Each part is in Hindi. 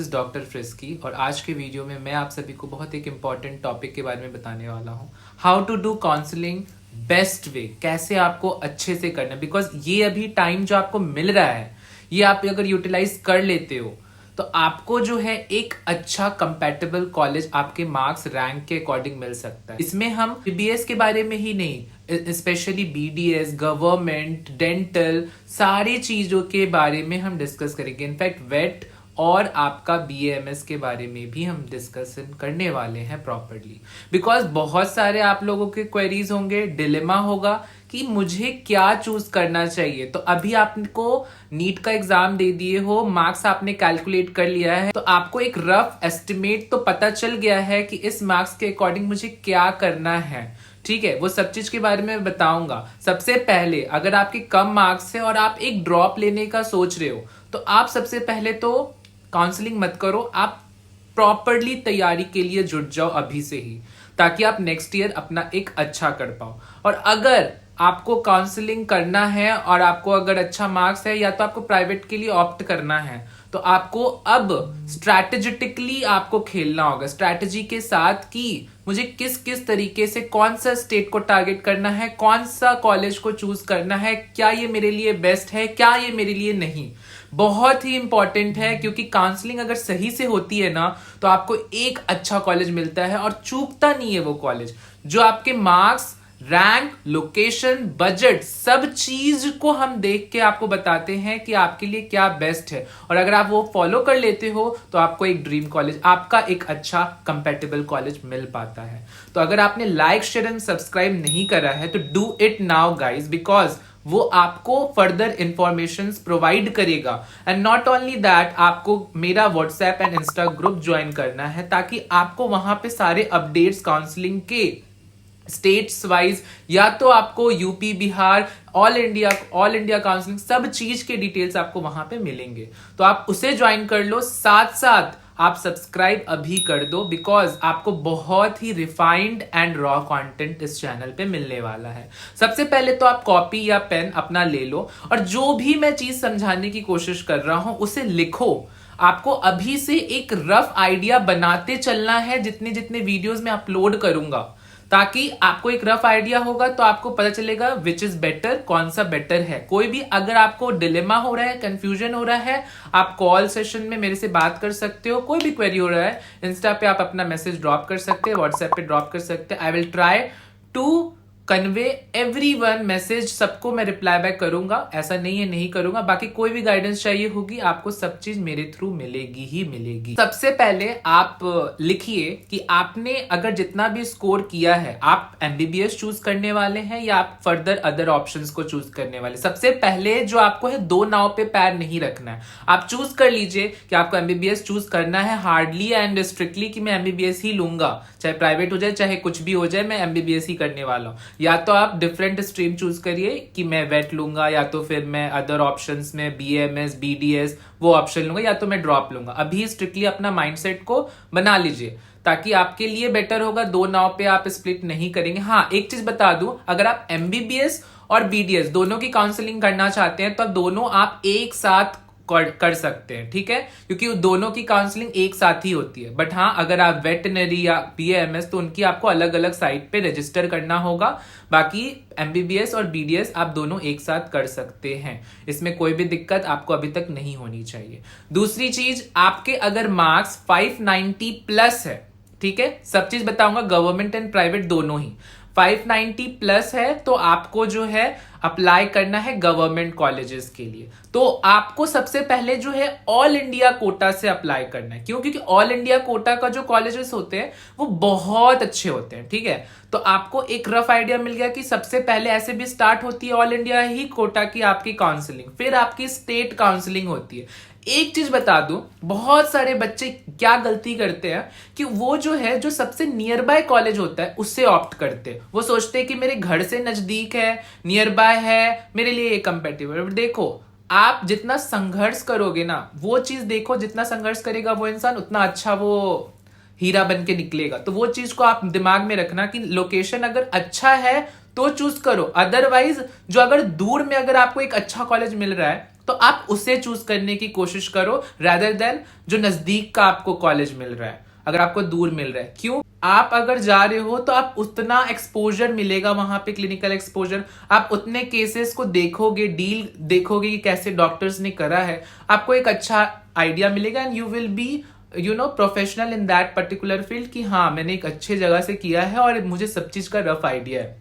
डॉक्टर फ्रिस्की और आज के वीडियो में मैं आप सभी को बहुत एक इम्पॉर्टेंट टॉपिक के बारे में बताने वाला हूँ। How to do counselling best way, कैसे आपको अच्छे से करना, बिकॉज ये अभी टाइम जो आपको मिल रहा है ये आप अगर यूटिलाइज कर लेते हो तो आपको जो है एक अच्छा कंपैटिबल कॉलेज आपके मार्क्स रैंक के अकॉर्डिंग मिल सकता है। इसमें हम बीबीएस के बारे में ही नहीं, स्पेशली बीडीएस, गवर्नमेंट, डेंटल, सारी चीजों के बारे में हम डिस्कस करेंगे। इनफैक्ट वेट और आपका बीएमएस के बारे में भी हम डिस्कशन करने वाले हैं प्रॉपर्ली, बिकॉज बहुत सारे आप लोगों के क्वेरीज होंगे, डिलेमा होगा कि मुझे क्या चूज करना चाहिए। तो अभी आपको नीट का एग्जाम दे दिए हो, मार्क्स आपने कैलकुलेट कर लिया है, तो आपको एक रफ एस्टिमेट तो पता चल गया है कि इस मार्क्स के अकॉर्डिंग मुझे क्या करना है। ठीक है, वो सब चीज के बारे में बताऊंगा। सबसे पहले अगर आपके कम मार्क्स है और आप एक ड्रॉप लेने का सोच रहे हो तो आप सबसे पहले तो काउंसलिंग मत करो, आप प्रॉपरली तैयारी के लिए जुट जाओ अभी से ही, ताकि आप नेक्स्ट ईयर अपना एक अच्छा कर पाओ। और अगर आपको काउंसलिंग करना है और आपको अगर अच्छा मार्क्स है या तो आपको प्राइवेट के लिए ऑप्ट करना है तो आपको अब स्ट्रैटेजिटिकली आपको खेलना होगा, स्ट्रैटेजी के साथ कि मुझे किस किस तरीके से कौन सा स्टेट को टारगेट करना है, कौन सा कॉलेज को चूज करना है, क्या ये मेरे लिए बेस्ट है, क्या ये मेरे लिए नहीं। बहुत ही इंपॉर्टेंट है, क्योंकि काउंसलिंग अगर सही से होती है ना तो आपको एक अच्छा कॉलेज मिलता है और चूकता नहीं है वो कॉलेज जो आपके मार्क्स, रैंक, लोकेशन, बजट, सब चीज को हम देख के आपको बताते हैं कि आपके लिए क्या बेस्ट है। और अगर आप वो फॉलो कर लेते हो तो आपको एक ड्रीम कॉलेज, आपका एक अच्छा कंपैटिबल कॉलेज मिल पाता है। तो अगर आपने लाइक, शेयर एंड सब्सक्राइब नहीं करा है तो do it now guys, because वो आपको फर्दर इंफॉर्मेशन प्रोवाइड करेगा। एंड नॉट ओनली दैट, आपको मेरा WhatsApp and Insta group join करना है ताकि आपको वहां पे सारे अपडेट्स काउंसलिंग के स्टेट्स वाइज या तो आपको UP, Bihar, all India counselling, सब चीज के डिटेल्स आपको वहां पे मिलेंगे। तो आप उसे ज्वाइन कर लो, साथ साथ आप सब्सक्राइब अभी कर दो, बिकॉज आपको बहुत ही रिफाइंड एंड रॉ कंटेंट इस चैनल पे मिलने वाला है। सबसे पहले तो आप कॉपी या पेन अपना ले लो और जो भी मैं चीज समझाने की कोशिश कर रहा हूं उसे लिखो। आपको अभी से एक रफ आइडिया बनाते चलना है जितने जितने वीडियोस में अपलोड करूंगा, ताकि आपको एक रफ आइडिया होगा तो आपको पता चलेगा विच इज बेटर, कौन सा बेटर है। कोई भी अगर आपको डिलेमा हो रहा है, कंफ्यूजन हो रहा है, आप कॉल सेशन में मेरे से बात कर सकते हो। कोई भी क्वेरी हो रहा है, इंस्टा पे आप अपना मैसेज ड्रॉप कर सकते हैं, व्हाट्सएप पे ड्रॉप कर सकते हैं। I will try to convey everyone message, सबको मैं रिप्लाई बैक करूंगा, ऐसा नहीं है नहीं करूंगा। बाकी कोई भी गाइडेंस चाहिए होगी आपको सब चीज मेरे थ्रू मिलेगी ही मिलेगी। सबसे पहले आप लिखिए कि आपने अगर जितना भी स्कोर किया है, आप एमबीबीएस चूज करने वाले हैं या आप फर्दर अदर ऑप्शंस को चूज करने वाले। सबसे पहले जो आपको है, दो नाव पे पैर नहीं रखना है। आप चूज कर लीजिए कि आपको एमबीबीएस चूज करना है हार्डली एंड स्ट्रिक्टली, कि मैं एमबीबीएस ही लूंगा, चाहे प्राइवेट हो जाए चाहे कुछ भी हो जाए, मैं एमबीबीएस ही करने वाला हूं। या तो आप डिफरेंट स्ट्रीम चूज करिए कि मैं वेट लूंगा, या तो फिर मैं अदर ऑप्शंस में बीएमएस, बीडीएस वो ऑप्शन लूंगा, या तो मैं ड्रॉप लूंगा। अभी स्ट्रिक्टली अपना माइंडसेट को बना लीजिए ताकि आपके लिए बेटर होगा। दो नाव पे आप स्प्लिट नहीं करेंगे। हाँ, एक चीज बता दूं, अगर आप एमबीबीएस और बीडीएस दोनों की काउंसलिंग करना चाहते हैं तो दोनों आप एक साथ कर सकते हैं, ठीक है, क्योंकि दोनों की काउंसलिंग एक साथ ही होती है। बट हाँ, अगर आप वेटनरी या बीएमएस तो उनकी आपको अलग अलग साइट पे रजिस्टर करना होगा। बाकी एमबीबीएस और बीडीएस आप दोनों एक साथ कर सकते हैं, इसमें कोई भी दिक्कत आपको अभी तक नहीं होनी चाहिए। दूसरी चीज, आपके अगर मार्क्स 590 प्लस है, ठीक है, सब चीज बताऊंगा, गवर्नमेंट एंड प्राइवेट दोनों ही 590 प्लस है तो आपको जो है अप्लाई करना है गवर्नमेंट कॉलेजेस के लिए। तो आपको सबसे पहले जो है ऑल इंडिया कोटा से अप्लाई करना है। क्यों? क्योंकि ऑल इंडिया कोटा का जो कॉलेजेस होते हैं वो बहुत अच्छे होते हैं, ठीक है। तो आपको एक रफ आइडिया मिल गया कि सबसे पहले ऐसे भी स्टार्ट होती है ऑल इंडिया ही कोटा की आपकी काउंसलिंग, फिर आपकी स्टेट काउंसलिंग होती है। एक चीज बता दूं, बहुत सारे बच्चे क्या गलती करते हैं कि वो जो है, जो सबसे नियर बाय कॉलेज होता है उससे ऑप्ट करते हैं। वो सोचते हैं कि मेरे घर से नजदीक है, नियर बाय है, मेरे लिए ये कंपेटिबल। देखो, आप जितना संघर्ष करोगे ना, वो चीज देखो, जितना संघर्ष करेगा वो इंसान उतना अच्छा वो हीरा बन के निकलेगा। तो वो चीज को आप दिमाग में रखना कि लोकेशन अगर अच्छा है तो चूज करो, अदरवाइज जो अगर दूर में अगर आपको एक अच्छा कॉलेज मिल रहा है तो आप उसे चूज करने की कोशिश करो rather देन जो नजदीक का आपको कॉलेज मिल रहा है, अगर आपको दूर मिल रहा है। क्यों? आप अगर जा रहे हो तो आप उतना एक्सपोजर मिलेगा वहां पे, क्लिनिकल एक्सपोजर, आप उतने केसेस को देखोगे, डील देखोगे कि कैसे डॉक्टर्स ने करा है, आपको एक अच्छा आइडिया मिलेगा and you will be professional in that particular field कि हाँ मैंने एक अच्छे जगह से किया है और मुझे सब चीज का रफ आइडिया है।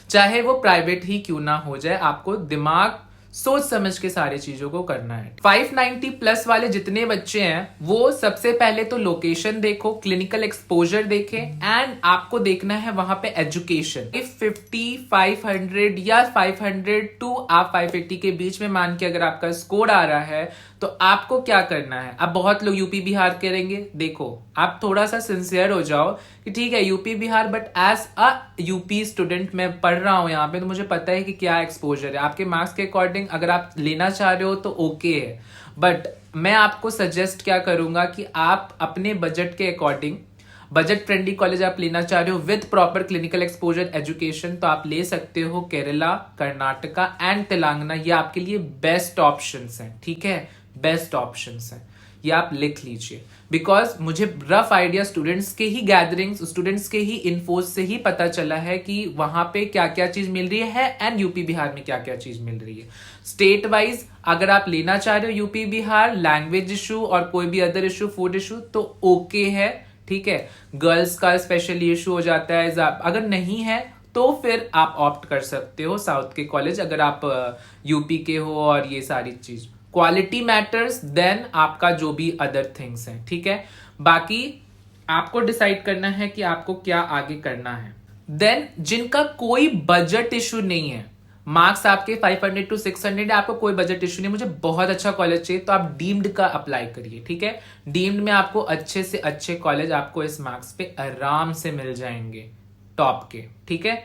चाहे वो प्राइवेट ही क्यों ना हो जाए, आपको दिमाग सोच समझ के सारी चीजों को करना है। 590 प्लस वाले जितने बच्चे हैं वो सबसे पहले तो लोकेशन देखो, क्लिनिकल एक्सपोजर देखें एंड आपको देखना है वहां पे एजुकेशन। 50, 500 या 500 टू आप 580 के बीच में मान के अगर आपका स्कोर आ रहा है तो आपको क्या करना है। अब बहुत लोग यूपी बिहार करेंगे, देखो आप थोड़ा सा सिंसियर हो जाओ कि ठीक है UP Bihar, but as a UP student मैं पढ़ रहा हूं यहाँ पे तो मुझे पता है कि क्या एक्सपोजर है। आपके मार्क्स के अकॉर्डिंग अगर आप लेना चाह रहे हो तो ओके है, बट मैं आपको सजेस्ट क्या करूंगा कि आप अपने बजट के अकॉर्डिंग बजट फ्रेंडली कॉलेज आप लेना चाह रहे हो with proper clinical exposure education तो आप ले सकते हो केरला, कर्नाटका एंड तेलंगाना। ये आपके लिए बेस्ट ऑप्शंस हैं, ठीक है, बेस्ट ऑप्शंस हैं, ये आप लिख लीजिए। बिकॉज मुझे रफ आइडिया स्टूडेंट्स के ही गैदरिंग्स, स्टूडेंट्स के ही इन्फोज से ही पता चला है कि वहां पे क्या क्या चीज मिल रही है एंड यूपी बिहार में क्या क्या चीज मिल रही है। स्टेट वाइज अगर आप लेना चाह रहे हो यूपी बिहार, लैंग्वेज इशू और कोई भी अदर इशू, फूड इशू तो ओके है, ठीक है। गर्ल्स का स्पेशली इशू हो जाता है, अगर नहीं है तो फिर आप ऑप्ट कर सकते हो साउथ के कॉलेज, अगर आप यूपी के हो और ये सारी चीज। क्वालिटी मैटर्स देन आपका जो भी अदर थिंग्स हैं, ठीक है। बाकी आपको डिसाइड करना है कि आपको क्या आगे करना है। देन जिनका कोई बजट इशू नहीं है, मार्क्स आपके 500 टू 600 है, आपको कोई बजट इशू नहीं, मुझे बहुत अच्छा कॉलेज चाहिए, तो आप डीम्ड का अप्लाई करिए, ठीक है। डीम्ड में आपको अच्छे से अच्छे कॉलेज आपको इस मार्क्स पे आराम से मिल जाएंगे, टॉप के, ठीक है।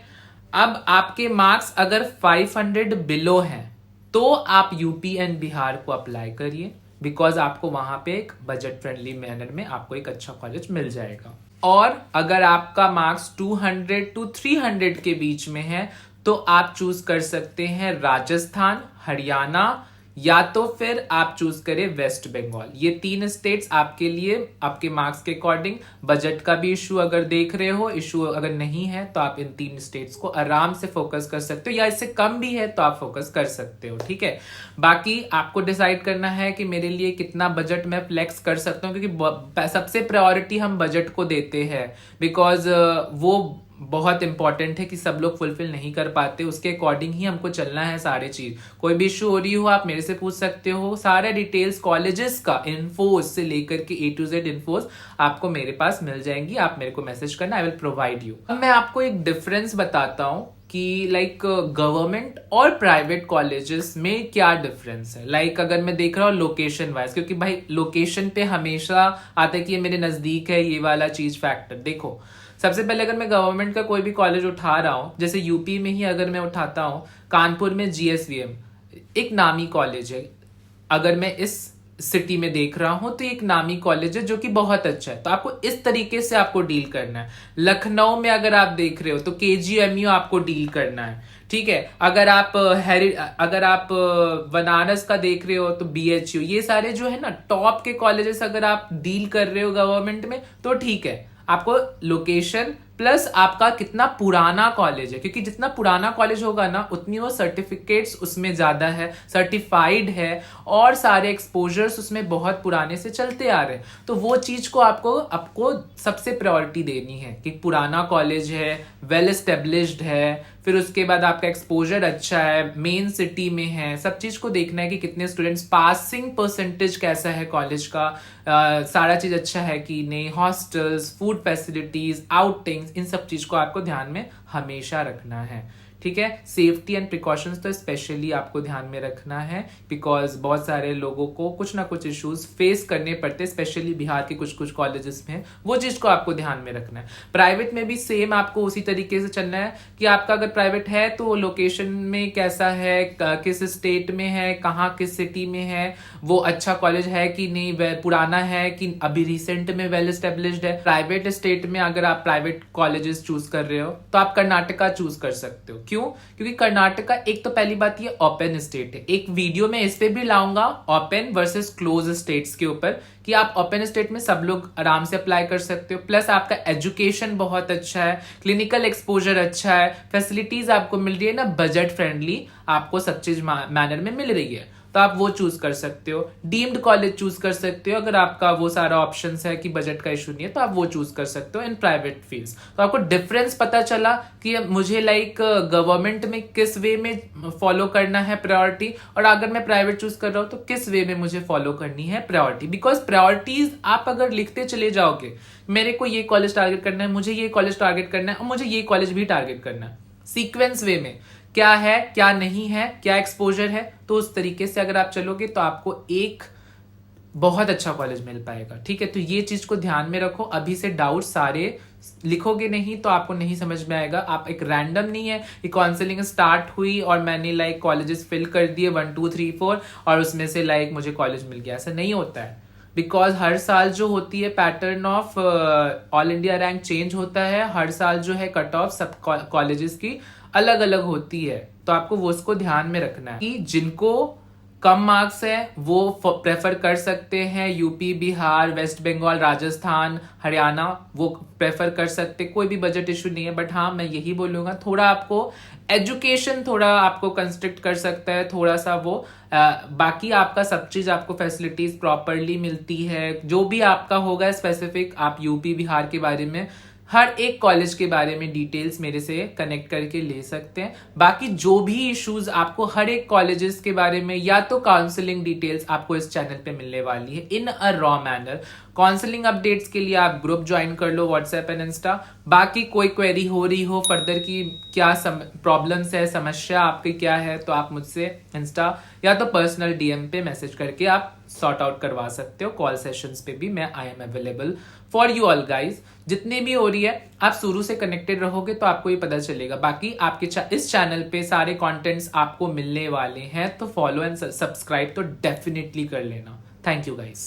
अब आपके मार्क्स अगर 500 बिलो हैं तो आप यूपी एंड बिहार को अप्लाई करिए, बिकॉज आपको वहां पे एक बजट फ्रेंडली मैनर में आपको एक अच्छा कॉलेज मिल जाएगा। और अगर आपका मार्क्स 200 टू 300 के बीच में है तो आप चूज कर सकते हैं राजस्थान, हरियाणा या तो फिर आप चूज करें वेस्ट बंगाल। ये 3 स्टेट्स आपके लिए आपके मार्क्स के अकॉर्डिंग, बजट का भी इशू अगर देख रहे हो, इशू अगर नहीं है तो आप इन 3 स्टेट्स को आराम से फोकस कर सकते हो, या इससे कम भी है तो आप फोकस कर सकते हो, ठीक है। बाकी आपको डिसाइड करना है कि मेरे लिए कितना बजट मैं फ्लेक्स कर सकता हूँ, क्योंकि सबसे प्रायोरिटी हम बजट को देते हैं, बिकॉज वो बहुत इंपॉर्टेंट है कि सब लोग फुलफिल नहीं कर पाते, उसके अकॉर्डिंग ही हमको चलना है सारे चीज। कोई भी इशू हो रही हो आप मेरे से पूछ सकते हो, सारे डिटेल्स कॉलेजेस का इन्फोज से लेकर के A to Z इन्फोज आपको मेरे पास मिल जाएंगी, आप मेरे को मैसेज करना, आई विल प्रोवाइड यू। अब मैं आपको एक डिफरेंस बताता हूँ कि लाइक गवर्नमेंट और प्राइवेट कॉलेजेस में क्या डिफरेंस है। लाइक अगर मैं देख रहा हूँ लोकेशन वाइज, क्योंकि भाई लोकेशन पे हमेशा आता है कि ये मेरे नजदीक है, ये वाला चीज फैक्टर। देखो सबसे पहले अगर मैं गवर्नमेंट का कोई भी कॉलेज उठा रहा हूं, जैसे यूपी में ही अगर मैं उठाता हूं, कानपुर में GSVM एक नामी कॉलेज है, अगर मैं इस सिटी में देख रहा हूं तो एक नामी कॉलेज है जो कि बहुत अच्छा है, तो आपको इस तरीके से आपको डील करना है। लखनऊ में अगर आप देख रहे हो तो KGMU आपको डील करना है, ठीक है। अगर आप बनारस का देख रहे हो तो BHU, ये सारे जो है ना टॉप के कॉलेजेस अगर आप डील कर रहे हो गवर्नमेंट में तो ठीक है। आपको लोकेशन प्लस आपका कितना पुराना कॉलेज है, क्योंकि जितना पुराना कॉलेज होगा ना उतनी वो सर्टिफिकेट्स उसमें ज्यादा है, सर्टिफाइड है और सारे एक्सपोजर्स उसमें बहुत पुराने से चलते आ रहे हैं, तो वो चीज को आपको सबसे प्रायोरिटी देनी है कि पुराना कॉलेज है, वेल एस्टेब्लिश्ड है, फिर उसके बाद आपका एक्सपोजर अच्छा है, मेन सिटी में है, सब चीज को देखना है कि कितने स्टूडेंट्स, पासिंग परसेंटेज कैसा है कॉलेज का, सारा चीज अच्छा है कि नहीं, हॉस्टल्स, फूड फैसिलिटीज, आउटिंग्स, इन सब चीज को आपको ध्यान में हमेशा रखना है, ठीक है। सेफ्टी एंड प्रिकॉशंस तो स्पेशली आपको ध्यान में रखना है, बिकॉज बहुत सारे लोगों को कुछ ना कुछ इश्यूज फेस करने पड़ते हैं, स्पेशली बिहार के कुछ कुछ कॉलेजेस में, वो चीज को आपको ध्यान में रखना है। प्राइवेट में भी सेम आपको उसी तरीके से चलना है कि आपका अगर प्राइवेट है तो लोकेशन में कैसा है, किस स्टेट में है, कहाँ किस सिटी में है, वो अच्छा कॉलेज है कि नहीं, पुराना है कि अभी रिसेंट में वेल एस्टेब्लिश्ड है। प्राइवेट स्टेट में अगर आप प्राइवेट कॉलेजेस चूज कर रहे हो तो आप कर्नाटका चूज कर सकते हो। क्यों? क्योंकि कर्नाटका एक तो पहली बात ये ओपन स्टेट है। एक वीडियो में इस पे भी लाऊंगा ओपन वर्सेस क्लोज स्टेट्स के ऊपर कि आप ओपन स्टेट में सब लोग आराम से अप्लाई कर सकते हो, प्लस आपका एजुकेशन बहुत अच्छा है, क्लिनिकल एक्सपोजर अच्छा है, फैसिलिटीज आपको मिल रही है ना, बजट फ्रेंडली आपको सब चीज मैनर में मिल रही है, तो आप वो चूज कर सकते हो। डीम्ड कॉलेज चूज कर सकते हो अगर आपका वो सारा ऑप्शंस है कि बजट का इशू नहीं है, तो आप वो चूज कर सकते हो इन प्राइवेट फील्ड्स। तो आपको डिफरेंस पता चला कि मुझे लाइक गवर्नमेंट में किस वे में फॉलो करना है प्रायोरिटी, और अगर मैं प्राइवेट चूज कर रहा हूं तो किस वे में मुझे फॉलो करनी है प्रायोरिटी। बिकॉज प्रायोरिटीज आप अगर लिखते चले जाओगे, मेरे को ये कॉलेज टारगेट करना है, मुझे ये कॉलेज टारगेट करना है, और मुझे ये कॉलेज भी टारगेट करना है, सीक्वेंस वे में क्या है क्या नहीं है, क्या एक्सपोजर है, तो उस तरीके से अगर आप चलोगे तो आपको एक बहुत अच्छा कॉलेज मिल पाएगा। ठीक है, तो ये चीज को ध्यान में रखो। अभी से डाउट सारे लिखोगे नहीं तो आपको नहीं समझ में आएगा। आप एक रैंडम नहीं है कि काउंसलिंग स्टार्ट हुई और मैंने लाइक कॉलेजेस फिल कर दिए 1 2 3 4 और उसमें से लाइक मुझे कॉलेज मिल गया, ऐसा नहीं होता है। बिकॉज हर साल जो होती है pattern of all India rank change होता है, हर साल जो है कट ऑफ सब कॉलेजेस की अलग अलग होती है, तो आपको वो उसको ध्यान में रखना है कि जिनको कम मार्क्स है वो प्रेफर कर सकते हैं, यूपी, बिहार, वेस्ट बंगाल, राजस्थान, हरियाणा, वो प्रेफर कर सकते, कोई भी बजट इशू नहीं है। बट हाँ, मैं यही बोलूंगा थोड़ा आपको एजुकेशन थोड़ा आपको कंस्ट्रिक्ट कर सकता है, थोड़ा सा वो बाकी आपका सब चीज आपको फैसिलिटीज प्रॉपरली मिलती है। जो भी आपका होगा स्पेसिफिक, आप यूपी बिहार के बारे में हर एक कॉलेज के बारे में डिटेल्स मेरे से कनेक्ट करके ले सकते हैं। बाकी जो भी इश्यूज आपको हर एक कॉलेजेस के बारे में या तो काउंसलिंग डिटेल्स आपको इस चैनल पे मिलने वाली है in a raw manner. Counselling updates के लिए आप ग्रुप ज्वाइन कर लो व्हाट्सएप एंड इंस्टा। बाकी कोई क्वेरी हो रही हो फर्दर की क्या प्रॉब्लम्स है, समस्या आपकी क्या है, तो आप मुझसे इंस्टा या तो पर्सनल डीएम पे मैसेज करके आप सॉर्ट आउट करवा सकते हो। कॉल सेशंस पे भी मैं I am available for you all guys. जितने भी हो रही है आप शुरू से कनेक्टेड रहोगे तो आपको ये पता चलेगा। बाकी आपके इस चैनल पे सारे कंटेंट्स आपको मिलने वाले हैं, तो फॉलो एंड सब्सक्राइब तो डेफिनेटली कर लेना। Thank you guys.